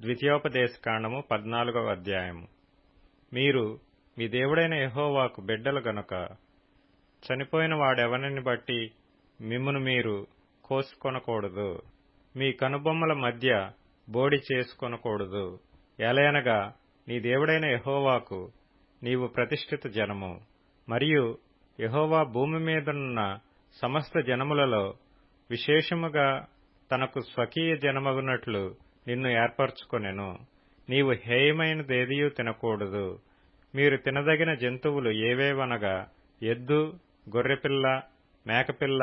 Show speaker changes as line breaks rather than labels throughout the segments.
ద్వితీయోపదేశకాండము 14వ అధ్యాయము. మీరు మీ దేవుడైన యెహోవాకు బిడ్డలు గనుక చనిపోయిన వాడెవనిని బట్టి మిమ్మును మీరు కోసుకొనకూడదు. మీ కనుబొమ్మల మధ్య బోడి చేసుకొనకూడదు. ఏలయనగా నీ దేవుడైన యెహోవాకు నీవు ప్రతిష్ఠిత జనము. మరియు యెహోవా భూమి మీదనున్న సమస్త జనములలో విశేషముగా తనకు స్వకీయ జనమగునట్లు నిన్ను ఏర్పరచుకొనెను. నీవు హేయమైనదేదియూ తినకూడదు. మీరు తినదగిన జంతువులు ఏవేవనగా ఎద్దు, గొర్రెపిల్ల, మేకపిల్ల,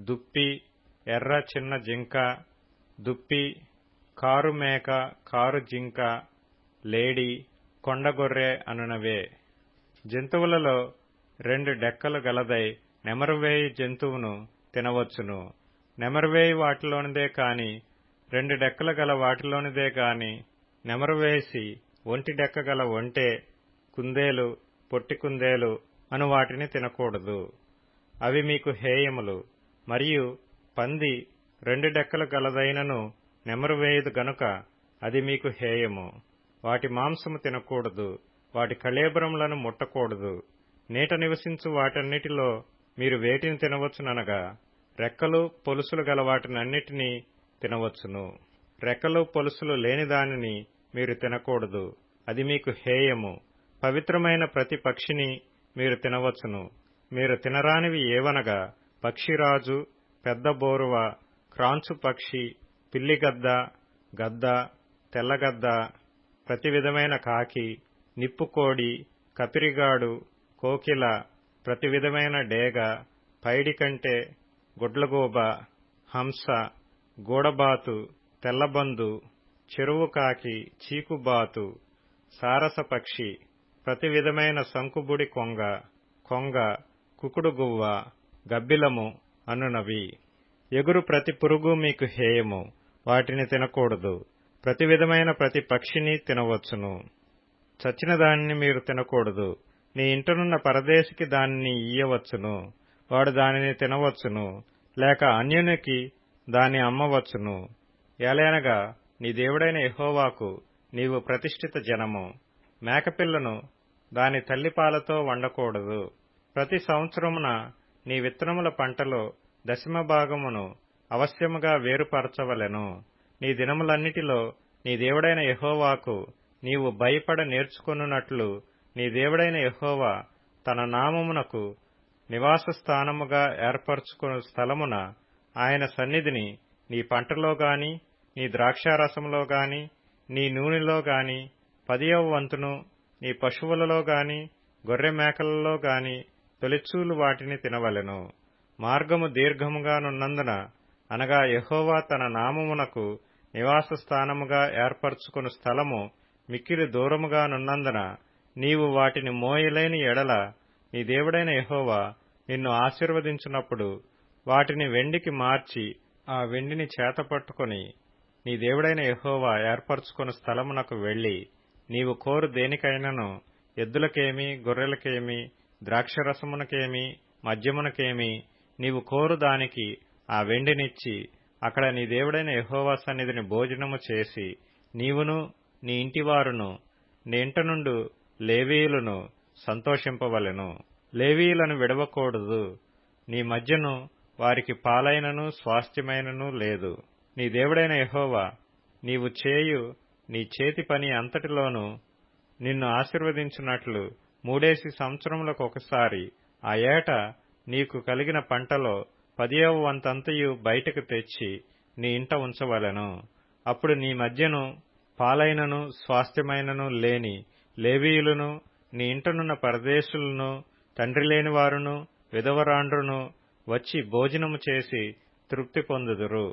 దుప్పి, ఎర్ర చిన్న జింక, దుప్పి, కారు మేక, కారు జింక, లేడి, కొండగొర్రె అనునవే. జంతువులలో 2 డెక్కలు గలదై నెమరువేయు జంతువును తినవచ్చును. నెమరువేయు వాటిలోనిదే కాని 2 డెక్కలు గల వాటిలోనిదే గాని నెమరువేసి ఒంటి డెక్క గల ఒంటె, కుందేలు, పొట్టి కుందేలు అను వాటిని తినకూడదు. అవి మీకు హేయములు. మరియు పంది 2 డెక్కలు గలదైనను నెమరువేయదు గనుక అది మీకు హేయము. వాటి మాంసము తినకూడదు. వాటి కళేబరములను ముట్టకూడదు. నీట నివసించు వాటన్నిటిలో మీరు వేటిని తినవచ్చుననగా రెక్కలు పొలుసులు గల వాటినన్నిటినీ తినవచ్చును. రెక్కలు పొలుసులు లేని దానిని మీరు తినకూడదు. అది మీకు హేయము. పవిత్రమైన ప్రతి పక్షిని మీరు తినవచ్చును. మీరు తినరానివి ఏవనగా పక్షిరాజు, పెద్ద బోరువ, క్రాంచు పక్షి, పిల్లిగద్ద, గద్ద, తెల్లగద్ద, ప్రతి విధమైన కాకి, నిప్పుకోడి, కపిరిగాడు, కోకిల, ప్రతి విధమైన డేగ, పైడికంటె, గుడ్లగూబ, హంస, గూడబాతు, తెల్లబందు, చెరువు కాకి, చీకుబాతు, సారసపక్షి, ప్రతి విధమైన సంకుబుడి కొంగ, కుకుడుగువ్వ, గబ్బిలము అనునవి. ఎగురు ప్రతి పురుగు మీకు హేయము. వాటిని తినకూడదు. ప్రతి విధమైన ప్రతి పక్షిని తినవచ్చును. చచ్చిన దానిని మీరు తినకూడదు. నీ ఇంటనున్న పరదేశికి దానిని ఇయ్యవచ్చును. వాడు దానిని తినవచ్చును. లేక అన్యునికి దాన్ని అమ్మవచ్చును. ఏలయనగా నీ దేవుడైన యెహోవాకు నీవు ప్రతిష్ఠిత జనము. మేకపిల్లను దాని తల్లిపాలతో వండకూడదు. ప్రతి సంవత్సరమున నీ విత్తనముల పంటలో 10వ భాగమును అవశ్యముగా వేరుపరచవలెను. నీ దినములన్నిటిలో నీ దేవుడైన యెహోవాకు నీవు భయపడ నేర్చుకొనున్నట్లు నీ దేవుడైన యెహోవా తన నామమునకు నివాస స్థానముగా ఏర్పరచుకొను స్థలమున ఆయన సన్నిధిని నీ పంటలో గాని, నీ ద్రాక్షారసములో గాని, నీ నూనెలో గాని 10వ వంతును నీ పశువులలో గాని, గొర్రె మేకలలో గాని తొలిచూలు వాటిని తినవలెను. మార్గము దీర్ఘముగానున్నందున, అనగా యెహోవా తన నామమునకు నివాస స్థానముగా ఏర్పరచుకొను స్థలము మిక్కిలి దూరముగానున్నందున నీవు వాటిని మోయలేని ఎడల నీ దేవుడైన యెహోవా నిన్ను ఆశీర్వదించునప్పుడు వాటిని వెండికి మార్చి ఆ వెండిని చేతపట్టుకొని నీ దేవుడైన యెహోవా ఏర్పరచుకొను స్థలమునకు వెళ్లి, నీవు కోరు దేనికైనను, ఎద్దులకేమి, గొర్రెలకేమి, ద్రాక్షరసమునకేమి, మద్యమునకేమి, నీవు కోరు దానికి ఆ వెండినిచ్చి అక్కడ నీ దేవుడైన యెహోవా సన్నిధిని భోజనము చేసి నీవును నీ ఇంటివారును నీ ఇంట నుండు లేవీయులను సంతోషింపవలెను. లేవీయులను విడవకూడదు. నీ మధ్యను వారికి పాలైనను స్వాస్థ్యమైనను లేదు. నీ దేవుడైన యెహోవా నీవు చేయు నీ చేతి పని అంతటిలోనూ నిన్ను ఆశీర్వదించున్నట్లు 3 సంవత్సరములకు ఒకసారి ఆ ఏట నీకు కలిగిన పంటలో 10వ వంతంతయు బయటకు తెచ్చి నీ ఇంట ఉంచవలెను. అప్పుడు నీ మధ్యను పాలైనను స్వాస్థ్యమైనను లేని లేవీయులను, నీ ఇంటనున్న పరదేశులను, తండ్రి లేని వారును, విధవరాండ్రును వచ్చి భోజనము చేసి తృప్తి పొందుదురు.